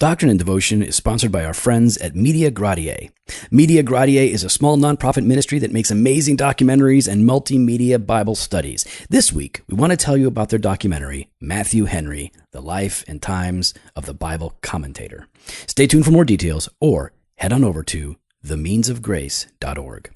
Doctrine and Devotion is sponsored by our friends at Media Gratiae. Media Gratiae is a small nonprofit ministry that makes amazing documentaries and multimedia Bible studies. This week, we want to tell you about their documentary, Matthew Henry, The Life and Times of the Bible Commentator. Stay tuned for more details or head on over to themeansofgrace.org.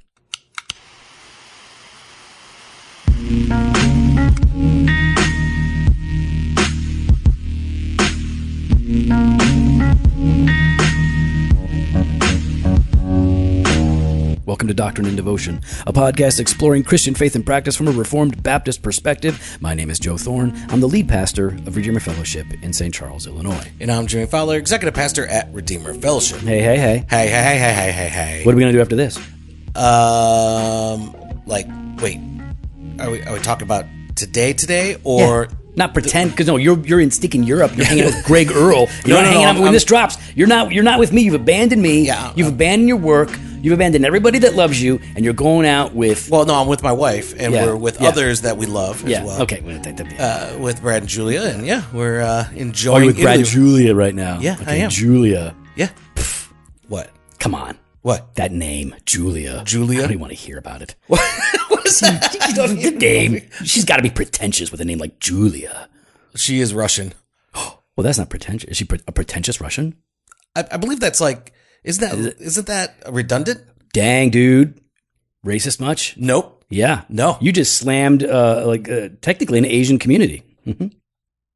Welcome to Doctrine and Devotion, a podcast exploring Christian faith and practice from a Reformed Baptist perspective. My name is Joe Thorne. I'm the lead pastor of Redeemer Fellowship in St. Charles, Illinois. And I'm Jimmy Fowler, executive pastor at Redeemer Fellowship. Hey, hey, hey. Hey. What are we going to do after this? Wait. Are we talking about today, or... Yeah. Not pretend, because no, you're in stinking Europe. You're hanging out with Greg Earl. You're not hanging out when this drops. You're not with me. You've abandoned me. Yeah, You've abandoned your work. You've abandoned everybody that loves you, and you're going out with. Well, no, I'm with my wife, and we're with others that we love as well. Okay. With Brad and Julia, and we're enjoying. Are you with Brad and Julia right now? Yeah, okay, I am. Julia. Yeah. What? Come on. What? That name, Julia. Julia? I don't even want to hear about it. What is that? The name. She's got to be pretentious with a name like Julia. She is Russian. Well, that's not pretentious. Is she a pretentious Russian? I believe that's like, isn't that redundant? Dang, dude. Racist much? Nope. Yeah. No. You just slammed, technically an Asian community. Mm-hmm.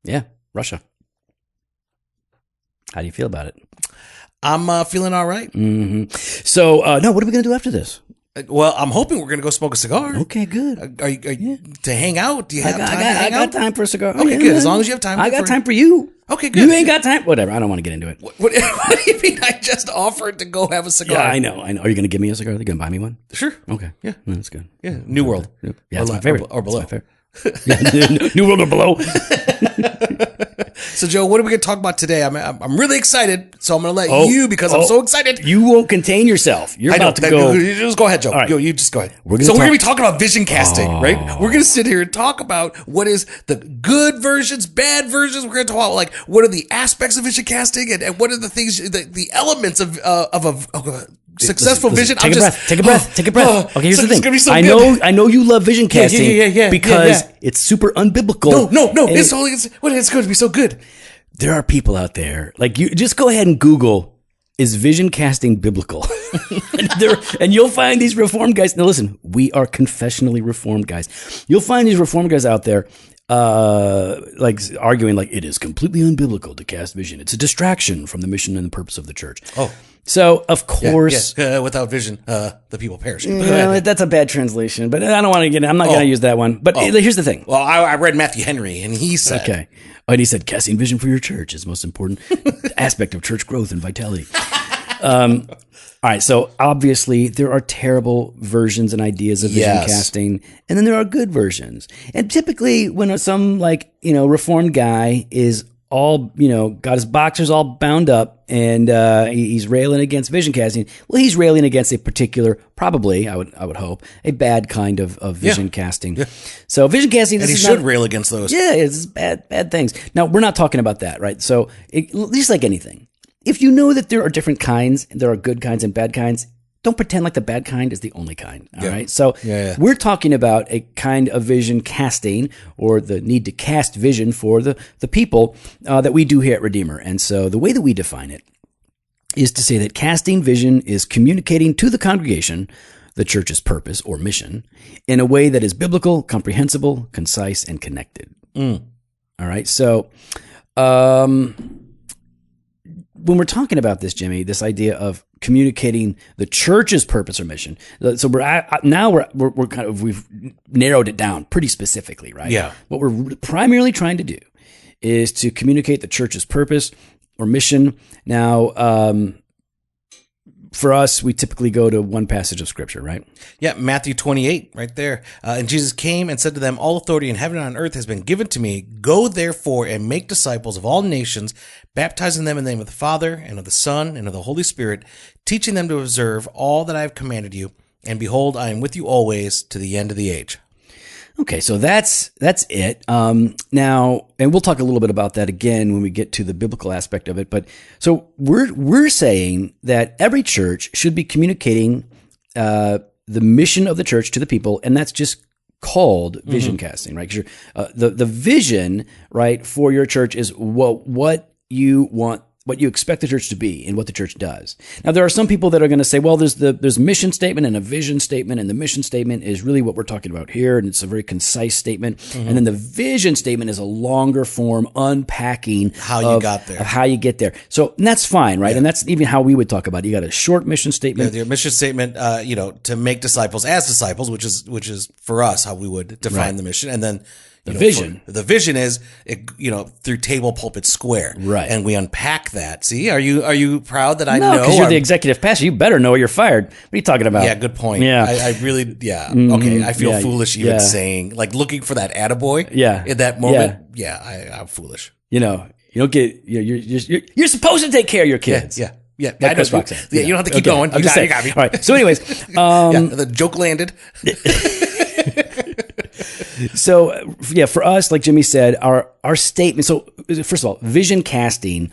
Yeah. Russia. How do you feel about it? I'm feeling all right. Mm-hmm. So, what are we going to do after this? Well, I'm hoping we're going to go smoke a cigar. Okay, good. Are you to hang out? Do you have time to hang I out? got time for a cigar. Okay, good. As long as you have time. I got time for you. Okay, good. You ain't got time? Whatever. I don't want to get into it. What do you mean? I just offered to go have a cigar. Yeah, I know. Are you going to give me a cigar? Are you going to buy me one? Sure. Okay. Yeah. No, that's good. Yeah. New World. Yeah, that's my favorite. Or below. That's my favorite. New World or below. So, Joe, what are we going to talk about today? I'm really excited, so I'm going to let you, because I'm so excited. You won't contain yourself. You're about to go. Just go ahead, Joe. Right. You just go ahead. We're going to be talking about vision casting, right? We're going to sit here and talk about what is the good versions, bad versions. We're going to talk about what are the aspects of vision casting, and what are the things, the elements of a successful vision. Take a breath. Okay, here's the thing. It's gonna be so I know you love vision casting because it's super unbiblical. No. It's going to be so good. There are people out there, like you, just go ahead and Google, is vision casting biblical? and you'll find these Reformed guys. Now listen, we are confessionally Reformed guys. You'll find these Reformed guys out there arguing it is completely unbiblical to cast vision. It's a distraction from the mission and the purpose of the church. Oh. So, of course... without vision, the people perish. That's a bad translation, but I don't want to get... I'm not going to use that one. But here's the thing. Well, I read Matthew Henry, and he said... Okay. And he said, casting vision for your church is the most important aspect of church growth and vitality. All right, so obviously there are terrible versions and ideas of vision casting, and then there are good versions. And typically when some Reformed guy is all, got his boxers all bound up and he's railing against vision casting. Well, he's railing against a particular, probably, I would hope, a bad kind of vision casting. Yeah. So vision casting... And he should rail against those. Yeah, it's bad things. Now, we're not talking about that, right? So just like anything, if you know that there are different kinds, there are good kinds and bad kinds, don't pretend like the bad kind is the only kind, all right? So we're talking about a kind of vision casting, or the need to cast vision for the people that we do here at Redeemer. And so the way that we define it is to say that casting vision is communicating to the congregation the church's purpose or mission in a way that is biblical, comprehensible, concise, and connected. All right? So when we're talking about this, Jimmy, this idea of communicating the church's purpose or mission, so we've narrowed it down pretty specifically, right? Yeah. What we're primarily trying to do is to communicate the church's purpose or mission. Now, for us, we typically go to one passage of scripture, right? Yeah, Matthew 28, right there. And Jesus came and said to them, all authority in heaven and on earth has been given to me. Go therefore and make disciples of all nations, baptizing them in the name of the Father and of the Son and of the Holy Spirit, teaching them to observe all that I have commanded you. And behold, I am with you always to the end of the age. Okay, so that's it. Now, and we'll talk a little bit about that again when we get to the biblical aspect of it. But so we're saying that every church should be communicating the mission of the church to the people, and that's just called vision casting, right? 'Cause the vision, right, for your church is what you want, what you expect the church to be and what the church does. Now, there are some people that are going to say, well, there's a mission statement and a vision statement, and the mission statement is really what we're talking about here, and it's a very concise statement. And then the vision statement is a longer form unpacking how you got there, of how you get there. So and that's fine, right? And that's even how we would talk about it. You got a short mission statement. Your mission statement, to make disciples as disciples, which is for us how we would define the mission, and then the vision. The vision is, through table, pulpit, square. Right. And we unpack that. See, are you proud that I know? No, because you're the executive pastor. You better know you're fired. What are you talking about? Yeah, good point. Yeah. I really, okay. I feel foolish even yeah. saying, like, looking for that attaboy Yeah. in that moment. Yeah, I'm foolish. You don't get, you're supposed to take care of your kids. Yeah. Yeah, Like Chris Rock said. You don't have to keep going. You got me. All right. So anyways, the joke landed. So for us, like Jimmy said, our statement. So first of all, vision casting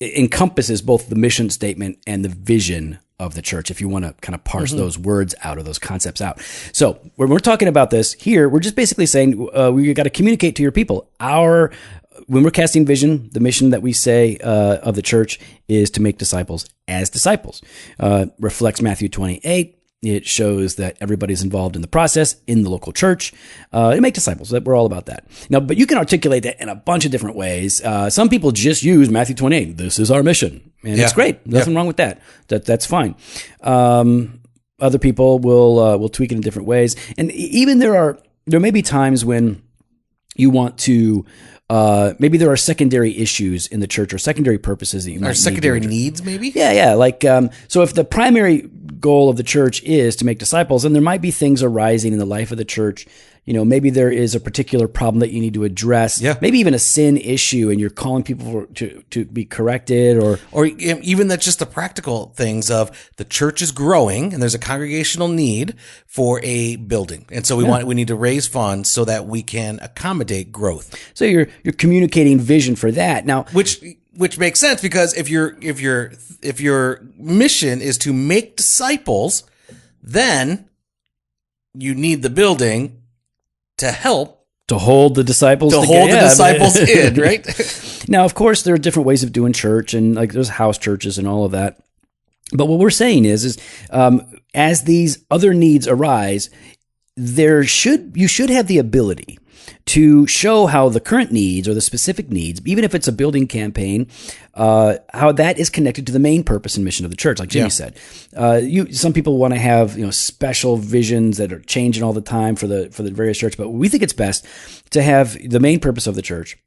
encompasses both the mission statement and the vision of the church. If you want to kind of parse those words out or those concepts out. So when we're talking about this here, we're just basically saying we got to communicate to your people. When we're casting vision, the mission that we say of the church is to make disciples as disciples. Reflects Matthew 28. It shows that everybody's involved in the process in the local church to make disciples. We're all about that. Now, but you can articulate that in a bunch of different ways. Some people just use Matthew 28. This is our mission. And it's great. Nothing wrong with that. That's fine. Other people will tweak it in different ways. And even there may be times when you want to maybe there are secondary issues in the church or secondary purposes that you might need. Secondary needs, maybe? Yeah. Like, so if the primary goal of the church is to make disciples, then there might be things arising in the life of the church. Maybe there is a particular problem that you need to address. Yeah. Maybe even a sin issue, and you're calling people to be corrected, or even that's just the practical things of the church is growing and there's a congregational need for a building, and so we need to raise funds so that we can accommodate growth. So you're communicating vision for that now, which makes sense, because if your mission is to make disciples, then you need the building to help to hold the disciples in, right? Now, of course, there are different ways of doing church, and like there's house churches and all of that. But what we're saying is as these other needs arise, you should have the ability to show how the current needs or the specific needs, even if it's a building campaign, how that is connected to the main purpose and mission of the church. Like Jimmy said, some people want to have special visions that are changing all the time for the various church, but we think it's best to have the main purpose of the church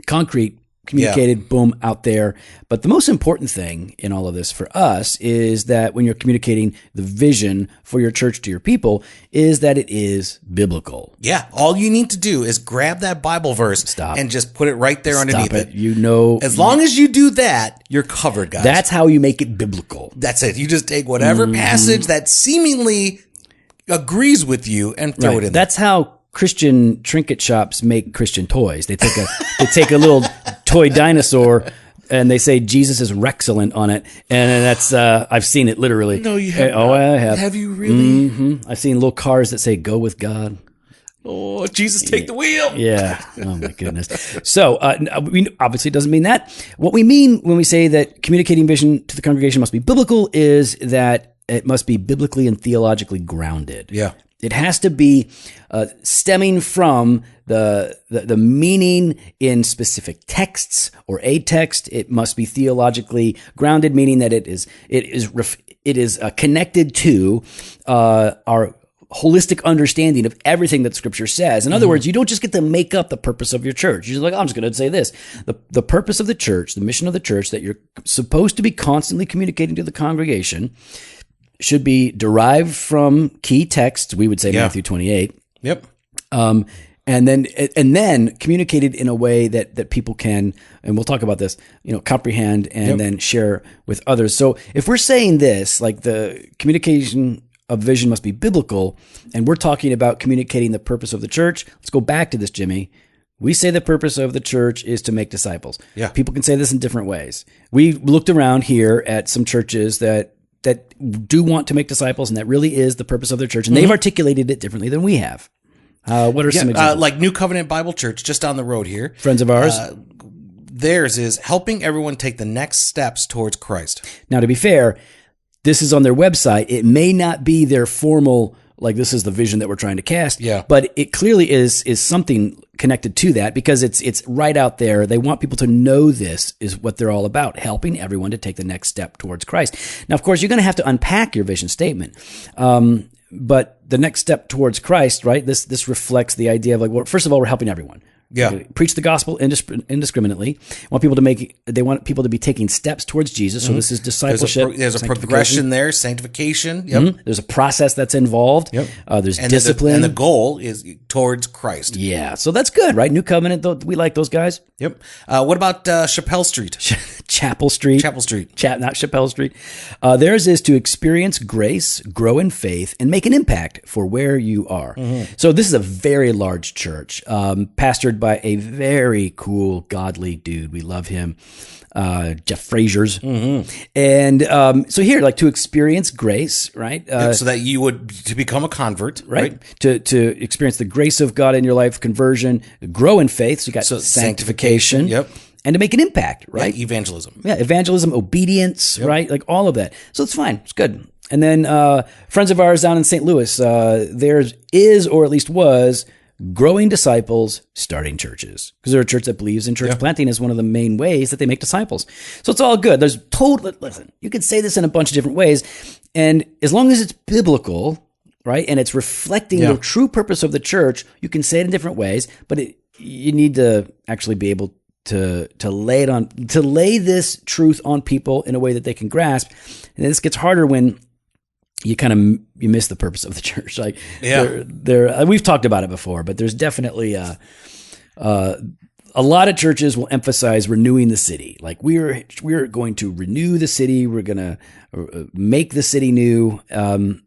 concrete, communicated, boom, out there. But the most important thing in all of this for us is that when you're communicating the vision for your church to your people, is that it is biblical. Yeah. All you need to do is grab that Bible verse and just put it right there underneath it. As long as you do that, you're covered, guys. That's how you make it biblical. That's it. You just take whatever passage that seemingly agrees with you and throw it in there. That's how Christian trinket shops make Christian toys. They take a little toy dinosaur and they say Jesus is Rexcellent on it, and that's I've seen it literally. No, you have. Oh, I have. Have you really? Mm-hmm. I've seen little cars that say "Go with God." Oh, Jesus, take the wheel. Yeah. Oh my goodness. So obviously it doesn't mean that. What we mean when we say that communicating vision to the congregation must be biblical is that it must be biblically and theologically grounded. Yeah. It has to be stemming from the meaning in specific texts or a text. It must be theologically grounded, meaning that it is connected to our holistic understanding of everything that Scripture says. In other words, you don't just get to make up the purpose of your church. You're just like, I'm just going to say this. The purpose of the church, the mission of the church that you're supposed to be constantly communicating to the congregation should be derived from key texts. We would say Matthew 28. Yep. And then communicated in a way that people can, and we'll talk about this, comprehend and then share with others. So if we're saying this, like the communication of vision must be biblical, and we're talking about communicating the purpose of the church. Let's go back to this, Jimmy. We say the purpose of the church is to make disciples. Yeah. People can say this in different ways. We looked around here at some churches that do want to make disciples, and that really is the purpose of their church, and they've articulated it differently than we have. What are some examples? Like New Covenant Bible Church, just down the road here. Friends of ours. Theirs is helping everyone take the next steps towards Christ. Now, to be fair, this is on their website. It may not be their formal, like this is the vision that we're trying to cast. Yeah. But it clearly is something connected to that, because it's right out there. They want people to know this is what they're all about, helping everyone to take the next step towards Christ. Now, of course, you're going to have to unpack your vision statement. But the next step towards Christ, right? This reflects the idea of like, well, first of all, we're helping everyone. Yeah. Preach the gospel indiscriminately. They want people to be taking steps towards Jesus. So this is discipleship. There's a progression there, sanctification. Yep. Mm-hmm. There's a process that's involved. Yep. There's discipline. And the goal is towards Christ. Yeah. So that's good, right? New Covenant, we like those guys. Yep. What about Chappelle Street? Chapel Street. Chapel Street. Not Chappelle Street. Theirs is to experience grace, grow in faith, and make an impact for where you are. So this is a very large church, pastored by a very cool, godly dude. We love him, Jeff Frazier's. And so here, like to experience grace, right? So that you would to become a convert, right? To experience the grace of God in your life, conversion, grow in faith. So you got sanctification. Yep. And to make an impact, right? Yeah, evangelism. Yeah, evangelism, obedience, right? Like all of that. So it's fine. It's good. And then friends of ours down in St. Louis, there is, or at least was, growing disciples, starting churches. Because they're a church that believes in church planting as one of the main ways that they make disciples. So it's all good. Listen, you could say this in a bunch of different ways. And as long as it's biblical, right, and it's reflecting the true purpose of the church, you can say it in different ways, but you need to actually be able to lay this truth on people in a way that they can grasp. And this gets harder when you miss the purpose of the church. Like we've talked about it before, but there's definitely a lot of churches will emphasize renewing the city. Like we're going to renew the city. We're going to make the city new. And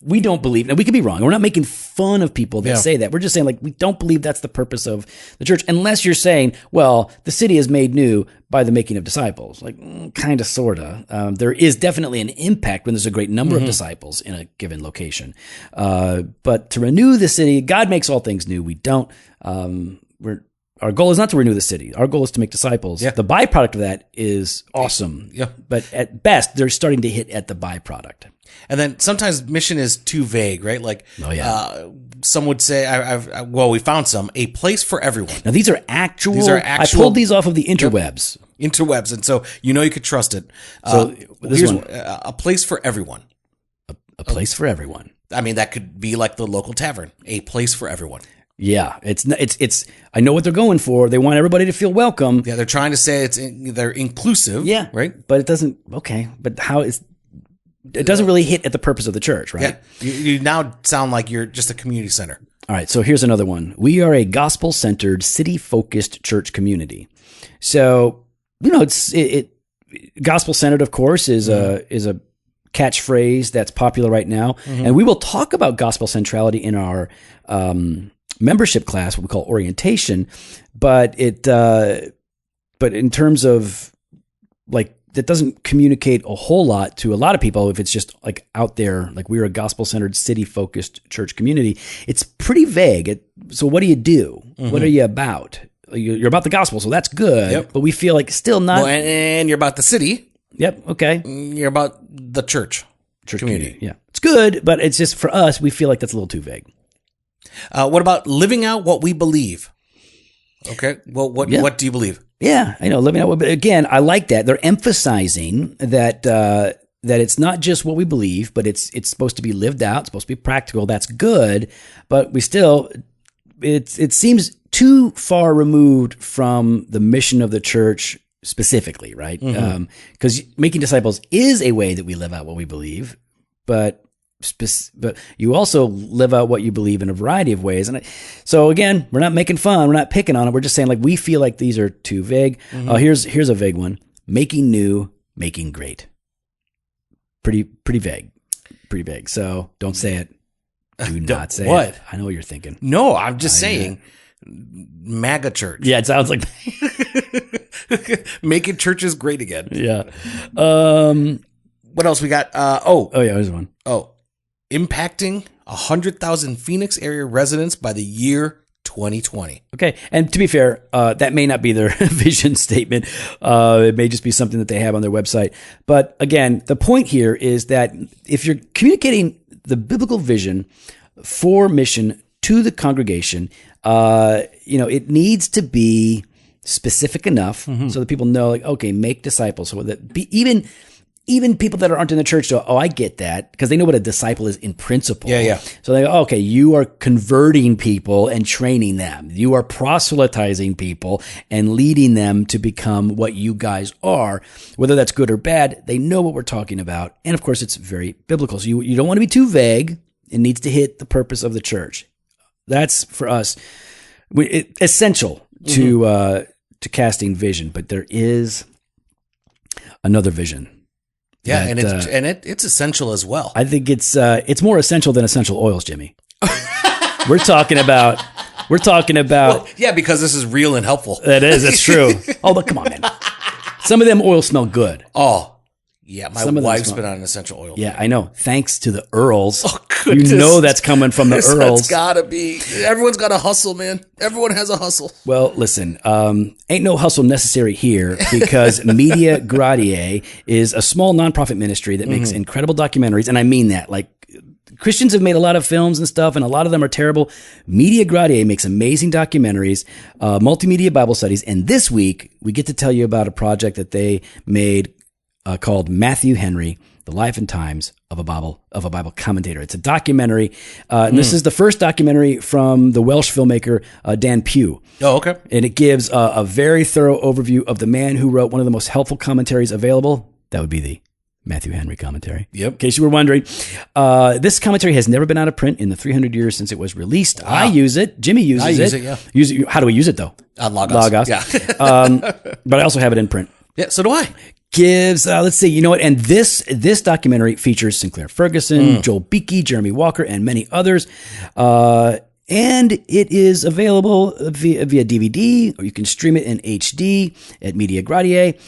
we don't believe, now we could be wrong. We're not making fun of people that say that. We're just saying like, we don't believe that's the purpose of the church, unless you're saying, well, the city is made new by the making of disciples. Like kind of, sort of. There is definitely an impact when there's a great number of disciples in a given location. But to renew the city, God makes all things new. We don't, our goal is not to renew the city. Our goal is to make disciples. Yeah. The byproduct of that is awesome. Yeah. But at best, they're starting to hit at the byproduct. And then sometimes mission is too vague, right? Like, some would say, we found a place for everyone. Now, these are actual. I pulled these off of the interwebs. Interwebs. And so, you could trust it. So here's one. A place for everyone. A place for everyone. I mean, that could be like the local tavern. A place for everyone. Yeah, it's. I know what they're going for. They want everybody to feel welcome. Yeah, they're trying to say they're inclusive. Yeah, right. But it doesn't. Okay, but how is? It doesn't really hit at the purpose of the church, right? Yeah, you now sound like you're just a community center. All right, so here's another one. We are a gospel-centered, city-focused church community. So it's gospel-centered, of course, is a catchphrase that's popular right now, and we will talk about gospel centrality in our membership class, what we call orientation, but in terms of like, that doesn't communicate a whole lot to a lot of people if it's just like out there, like we're a gospel-centered, city-focused church community. It's pretty vague. So what do you do? What are you about? You're about the gospel, so that's good, but we feel like still not. Well, and you're about the city. Yep, okay. You're about the church community. Yeah, it's good, but it's just for us, we feel like that's a little too vague. What about living out what we believe? Okay. Well, what do you believe? Yeah, I know. Living out. But again, I like that they're emphasizing that it's not just what we believe, but it's supposed to be lived out. It's supposed to be practical. That's good, but we still it seems too far removed from the mission of the church specifically, right? Because making disciples is a way that we live out what we believe, but you also live out what you believe in a variety of ways. And so again, we're not making fun. We're not picking on it. We're just saying like, we feel like these are too vague. Here's a vague one. Making new, making great. Pretty vague. pretty big. So don't say it. Do not say what? it. I know what you're thinking. No, I'm just saying MAGA church. Yeah, it sounds like Making churches great again. yeah. What else we got? Oh yeah, there's one. Impacting 100,000 Phoenix area residents by the year 2020. Okay, and to be fair, that may not be their vision statement. It may just be something that they have on their website. But again, the point here is that if you're communicating the biblical vision for mission to the congregation, it needs to be specific enough so that people know, like, okay, make disciples. So that even people that aren't in the church go, oh, I get that, because they know what a disciple is in principle. Yeah. So they go, okay, you are converting people and training them. You are proselytizing people and leading them to become what you guys are. Whether that's good or bad, they know what we're talking about. And of course, it's very biblical. So you don't want to be too vague. It needs to hit the purpose of the church. That's, for us, essential to casting vision. But there is another vision. Yeah, it's essential as well. I think it's more essential than essential oils, Jimmy. We're talking about. Well, yeah, because this is real and helpful. That is. That's true. Oh, but come on, man. Some of them oils smell good. Oh, yeah. My wife's been on an essential oil. Yeah, I know. Thanks to the Earls. Oh, goodness. You know that's coming from the Earls. That's gotta be. Everyone's got a hustle, man. Everyone has a hustle. Well, listen, ain't no hustle necessary here, because Media Gratiae is a small nonprofit ministry that makes incredible documentaries. And I mean that. Like, Christians have made a lot of films and stuff, and a lot of them are terrible. Media Gratiae makes amazing documentaries, multimedia Bible studies. And this week, we get to tell you about a project that they made called Matthew Henry, The Life and Times of a Bible Commentator. It's a documentary, and this is the first documentary from the Welsh filmmaker Dan Pugh. Oh, okay. And it gives a very thorough overview of the man who wrote one of the most helpful commentaries available. That would be the Matthew Henry commentary. Yep. In case you were wondering, this commentary has never been out of print in the 300 years since it was released. Wow. I use it. Jimmy uses it. I use it, yeah. How do we use it, though? Logos. Yeah. But I also have it in print. Yeah, so do I. Gives, let's see, you know what? And this documentary features Sinclair Ferguson, Joel Beeke, Jeremy Walker, and many others. And it is available via DVD, or you can stream it in HD at Media Gratiae,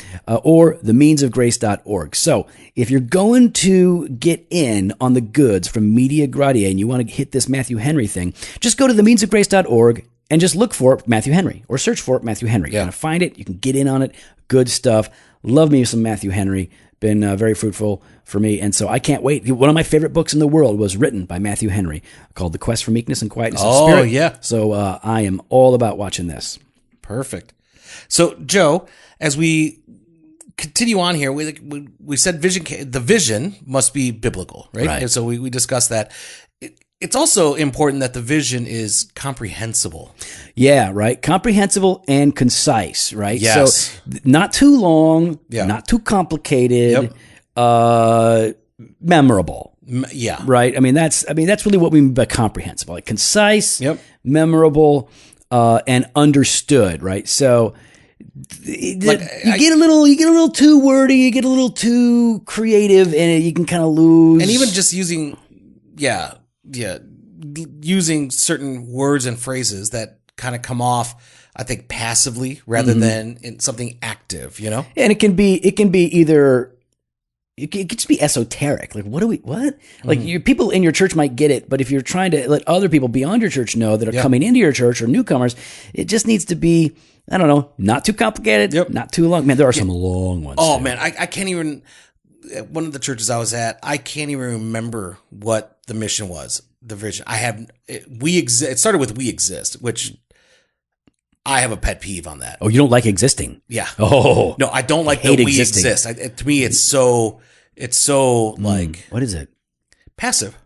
or themeansofgrace.org. So if you're going to get in on the goods from Media Gratiae and you want to hit this Matthew Henry thing, just go to themeansofgrace.org and just look for Matthew Henry, or search for Matthew Henry. You're going to find it. You can get in on it. Good stuff. Love me some Matthew Henry. Been very fruitful for me. And so I can't wait. One of my favorite books in the world was written by Matthew Henry, called The Quest for Meekness and Quietness of Spirit. Oh, yeah. So I am all about watching this. Perfect. So, Joe, as we continue on here, we said the vision must be biblical, right? And so we discussed that. It's also important that the vision is comprehensible. Yeah, right. Comprehensible and concise, right? Yes. So not too long, not too complicated, memorable. Yeah. Right? I mean that's really what we mean by comprehensible. Like concise, memorable, and understood, right? So you get a little too wordy, you get a little too creative, and you can kind of lose. And even just using using certain words and phrases that kind of come off, I think, passively rather than in something active, you know? And it can be either, it could just be esoteric. Like, what? Like, people in your church might get it, but if you're trying to let other people beyond your church know that are coming into your church or newcomers, it just needs to be, I don't know, not too complicated, not too long. Man, there are some long ones. Oh, too. man, I can't even, at one of the churches I was at, I can't even remember what the mission was. The vision. It started with "We Exist," which I have a pet peeve on that. Oh, you don't like existing? Yeah. Oh, no, I don't like hate the "We existing." Exist." To me, it's so like, what is it? Passive.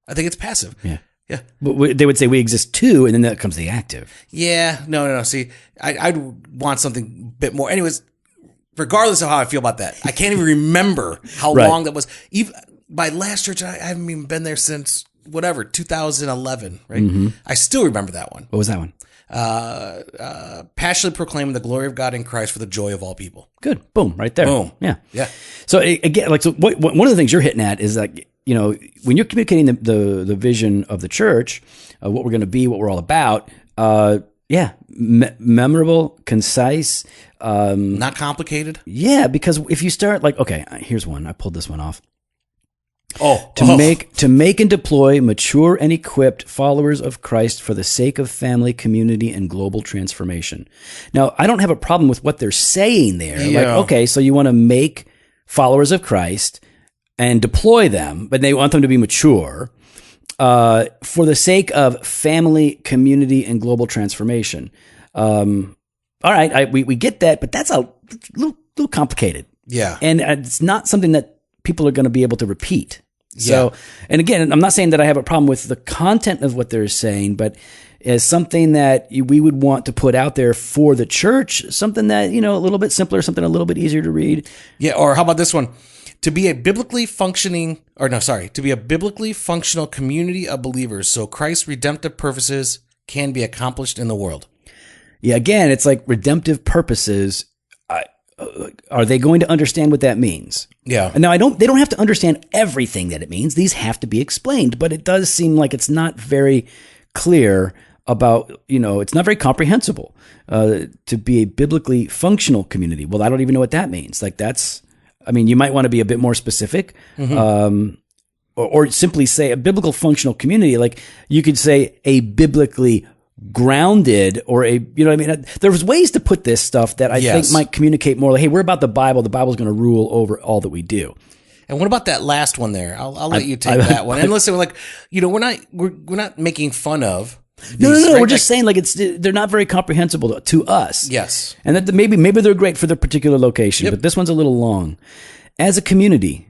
I think it's passive. Yeah. Yeah. But they would say "We exist too," and then that comes the active. Yeah. No. See, I'd want something a bit more. Anyways, regardless of how I feel about that, I can't even remember how long that was. Even my last church, I haven't even been there since 2011, right? I still remember that one. What was that one? passionately proclaiming the glory of God in Christ for the joy of all people. Good. Boom. Right there. Boom. Yeah. Yeah. So again, like, so one of the things you're hitting at is like, you know, when you're communicating the vision of the church, what we're going to be, what we're all about, memorable, concise, not complicated. Yeah, because if you start like, okay, here's one. I pulled this one off. To make and deploy mature and equipped followers of Christ for the sake of family, community, and global transformation. Now, I don't have a problem with what they're saying there. Yeah. Like, okay, so you want to make followers of Christ and deploy them, but they want them to be mature for the sake of family, community, and global transformation. All right, we get that, but that's a little complicated. Yeah. And it's not something that people are going to be able to repeat. So, and again, I'm not saying that I have a problem with the content of what they're saying, but as something that we would want to put out there for the church, something that, you know, a little bit simpler, something a little bit easier to read. Yeah. Or how about this one? To be a biblically functional community of believers so Christ's redemptive purposes can be accomplished in the world. Yeah, again, it's like redemptive purposes. Are they going to understand what that means? Yeah. And now they don't have to understand everything that it means. These have to be explained, but it does seem like it's not very clear about, you know, it's not very comprehensible to be a biblically functional community. Well, I don't even know what that means. Like you might want to be a bit more specific, or simply say a biblical functional community. Like you could say a biblically grounded, or you know what I mean? There's ways to put this stuff that I think might communicate more like, hey, we're about the Bible. The Bible's going to rule over all that we do. And what about that last one there? I'll let you take that one. And listen, like, you know, we're not making fun of these, No. right? We're just saying like they're not very comprehensible to us. Yes. And that maybe they're great for their particular location, but this one's a little long. As a community,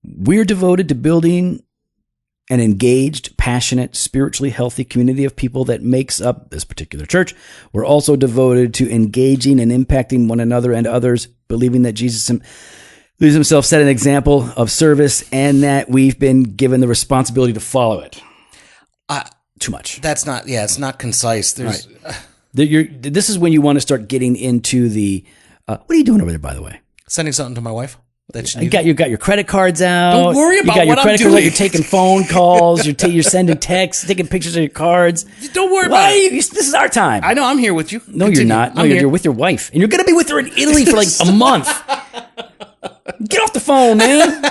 we're devoted to building an engaged, passionate, spiritually healthy community of people that makes up this particular church. We're also devoted to engaging and impacting one another and others, believing that Jesus himself set an example of service and that we've been given the responsibility to follow it. Too much. It's not concise. There's This is when you want to start getting into the, what are you doing over there, by the way? Sending something to my wife. You got your credit cards out. Don't worry about what I'm doing. You're taking phone calls. You're sending texts, taking pictures of your cards. Don't worry about it. This is our time. I know. I'm here with you. No, you're not. No, you're with your wife, and you're going to be with her in Italy for like a month. Get off the phone, man.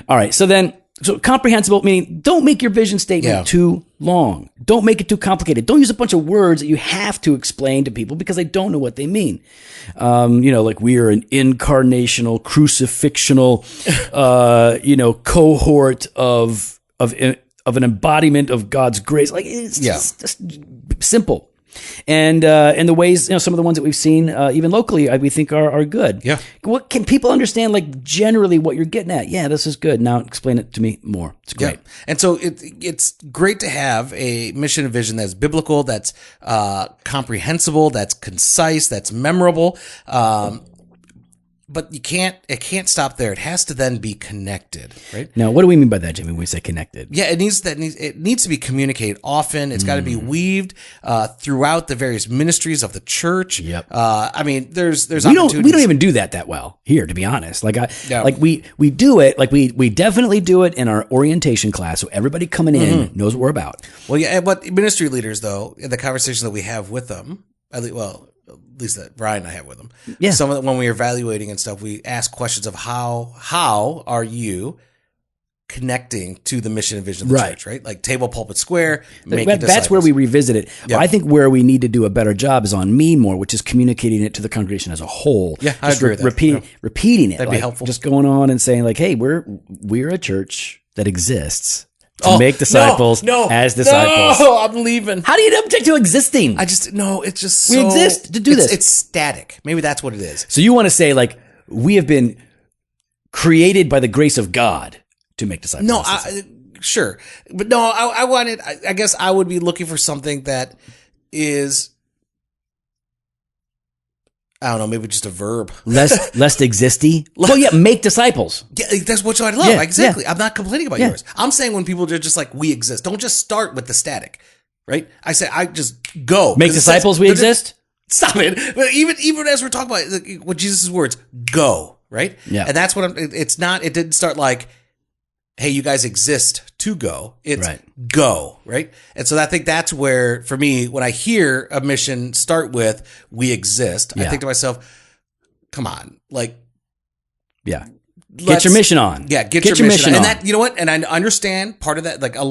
All right. So comprehensible, meaning don't make your vision statement too long. Don't make it too complicated. Don't use a bunch of words that you have to explain to people because they don't know what they mean. Like we are an incarnational, crucifixional, cohort of an embodiment of God's grace. Like it's just simple. And the ways, some of the ones that we've seen, even locally, we think are good. Yeah. What can people understand, like generally what you're getting at? Yeah, this is good. Now explain it to me more. It's great. Yeah. And so it's great to have a mission and vision that's biblical, that's comprehensible, that's concise, that's memorable. But it can't stop there. It has to then be connected, right? Now, what do we mean by that, Jimmy, when we say connected? Yeah, it needs to be communicated often. It's got to be weaved throughout the various ministries of the church. Yep. There's we opportunities. We don't even do that well here, to be honest. Like we do it. Like we definitely do it in our orientation class, so everybody coming in knows what we're about. Well, yeah, but ministry leaders, though, in the conversation that we have with them, at least that Brian and I have with them. Yeah. Some of when we're evaluating and stuff, we ask questions of how are you connecting to the mission and vision of the church, right? Like table, pulpit, square, making disciples. That's where we revisit it. Yep. I think where we need to do a better job is on me more, which is communicating it to the congregation as a whole. Yeah, I agree with that. Repeating it. That'd be helpful. Just going on and saying like, hey, we're a church that exists to make disciples as disciples. No, I'm leaving. How do you object to existing? It's just we exist to do this. It's static. Maybe that's what it is. So you want to say like, we have been created by the grace of God to make disciples. No, sure. But no, I guess I would be looking for something that is, I don't know, maybe just a verb. Less existy. Well, yeah, make disciples. Yeah, that's what I love. Yeah, exactly. I'm not complaining about Yeah. yours. I'm saying when people are just like, we exist, don't just start with the static. right? I say, I just go. Make disciples, we exist? Stop it. But even as we're talking about what Jesus' words, go, right? Yeah. And that's what it didn't start like, hey, you guys exist to go. It's go, right? And so I think that's where, for me, when I hear a mission start with, we exist, I think to myself, come on, like, get your mission on. Yeah, get your mission on. And that, you know what? And I understand part of that, like a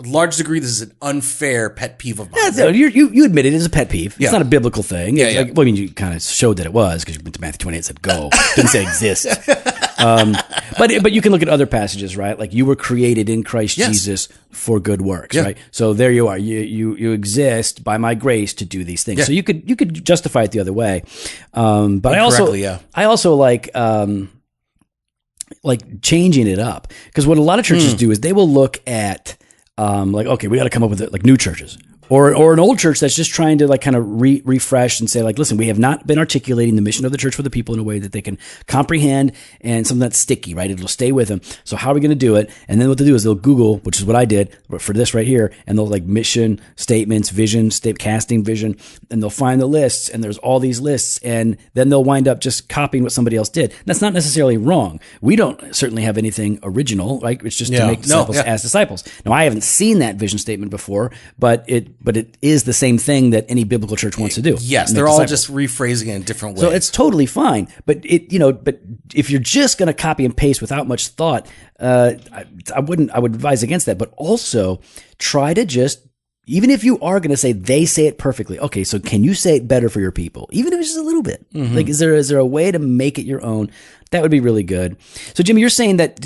large degree, this is an unfair pet peeve of mine. Yeah, right? You admit it is a pet peeve. Yeah. It's not a biblical thing. Yeah, Like, well, I mean, you kind of showed that it was because you went to Matthew 28 and said go. Didn't say exist. But you can look at other passages, right? Like you were created in Christ Jesus for good works, right? So there you are. You exist by my grace to do these things. So you could justify it the other way. But I also like changing it up, because what a lot of churches do is they will look at like, okay, we got to come up with like new churches. Or an old church that's just trying to like kind of refresh and say like, listen, we have not been articulating the mission of the church for the people in a way that they can comprehend, and something that's sticky, right? It'll stay with them. So how are we going to do it? And then what they'll do is they'll Google, which is what I did for this right here, and they'll like mission statements, vision, casting vision, and they'll find the lists, and there's all these lists, and then they'll wind up just copying what somebody else did. That's not necessarily wrong. We don't certainly have anything original, right? It's just to make disciples as disciples. Now, I haven't seen that vision statement before, but it is the same thing that any biblical church wants to do. Yes, they're all just rephrasing it in different ways. So it's totally fine. But but if you're just going to copy and paste without much thought, I would advise against that. But also try to just, even if you are going to say they say it perfectly, okay, so can you say it better for your people? Even if it's just a little bit. Like, is there a way to make it your own? That would be really good. So, Jimmy, you're saying that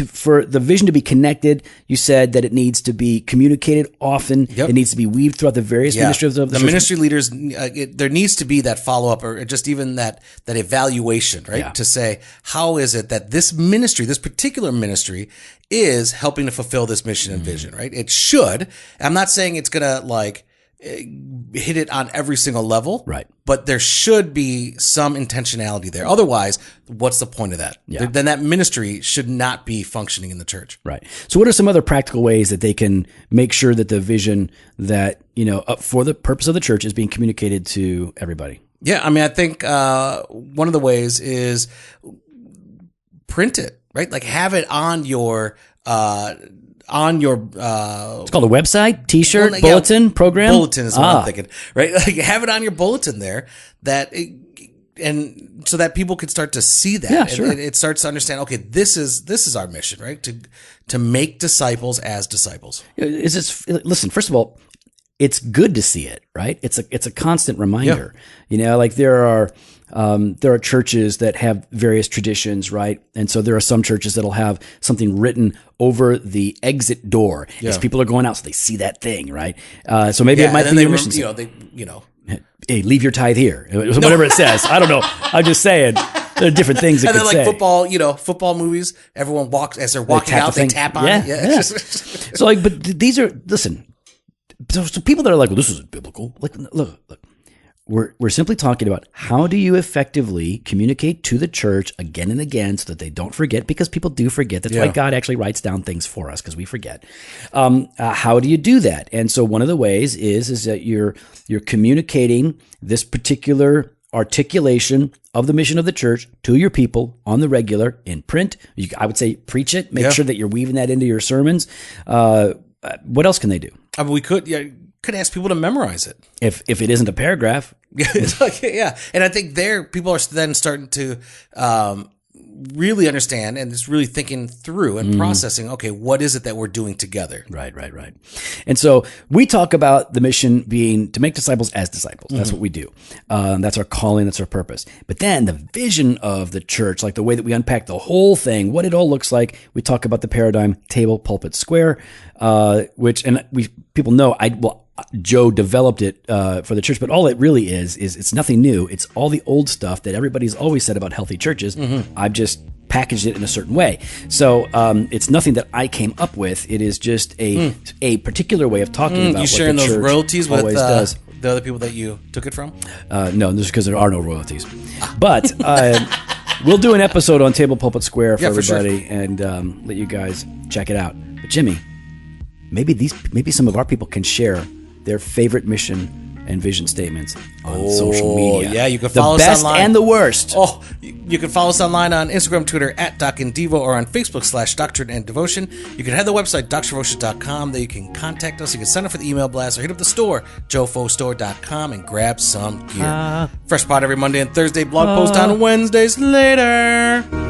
for the vision to be connected, you said that it needs to be communicated often. Yep. It needs to be weaved throughout the various ministries of the church. Ministry leaders. There needs to be that follow up, or just even that evaluation, right? Yeah. To say, how is it that this ministry, this particular ministry, is helping to fulfill this mission and vision, right? It should. I'm not saying it's gonna like hit it on every single level, right? But there should be some intentionality there. Otherwise, what's the point of that? Yeah. Then that ministry should not be functioning in the church, right? So, what are some other practical ways that they can make sure that the vision that for the purpose of the church is being communicated to everybody? Yeah, I mean, I think one of the ways is print it, right? Like have it on your. It's called a website, t-shirt, bulletin, program. Bulletin is what I'm thinking, right? Like have it on your bulletin there, and so that people can start to see that. Yeah, sure. And it starts to understand, okay, this is our mission, right? To make disciples as disciples. Listen, first of all, it's good to see it, right? It's a constant reminder. Yeah. Like there are churches that have various traditions, right? And so there are some churches that'll have something written over the exit door as people are going out, so they see that thing, right? So maybe it might be your mission. Hey, leave your tithe here. Whatever it says. I don't know. I'm just saying. There are different things it could say. And then like football movies, everyone walks, as they're walking out, they tap on it. Yeah. So but these are, listen, so people that are like, well, this isn't biblical. Like, look. We're simply talking about how do you effectively communicate to the church again and again so that they don't forget, because people do forget. That's why God actually writes down things for us, because we forget. How do you do that? And so one of the ways is that you're communicating this particular articulation of the mission of the church to your people on the regular in print. I would say preach it. Make sure that you're weaving that into your sermons. What else can they do? I mean, we could ask people to memorize it. If it isn't a paragraph. And I think people are then starting to really understand and just really thinking through and processing, okay, what is it that we're doing together? Right. And so we talk about the mission being to make disciples as disciples. That's what we do. That's our calling. That's our purpose. But then the vision of the church, like the way that we unpack the whole thing, what it all looks like, we talk about the paradigm table, pulpit, square, people know Joe developed it for the church, but all it really is it's nothing new. It's all the old stuff that everybody's always said about healthy churches. I've just packaged it in a certain way. So it's nothing that I came up with. It is just a particular way of talking about you sharing what the those church royalties always with does. The other people that you took it from? No, this is because there are no royalties. But we'll do an episode on Table, Pulpit, Square for everybody and let you guys check it out. But Jimmy, maybe some of our people can share their favorite mission and vision statements on social media. Yeah, you can follow us online. The best and the worst. Oh, you can follow us online on Instagram, Twitter, @DocInDevo, or on Facebook /Doctrine and Devotion. You can head to the website, drdevotion.com. There you can contact us. You can sign up for the email blast or hit up the store, jofostore.com, and grab some gear. Fresh pod every Monday and Thursday. Blog post on Wednesdays. Later.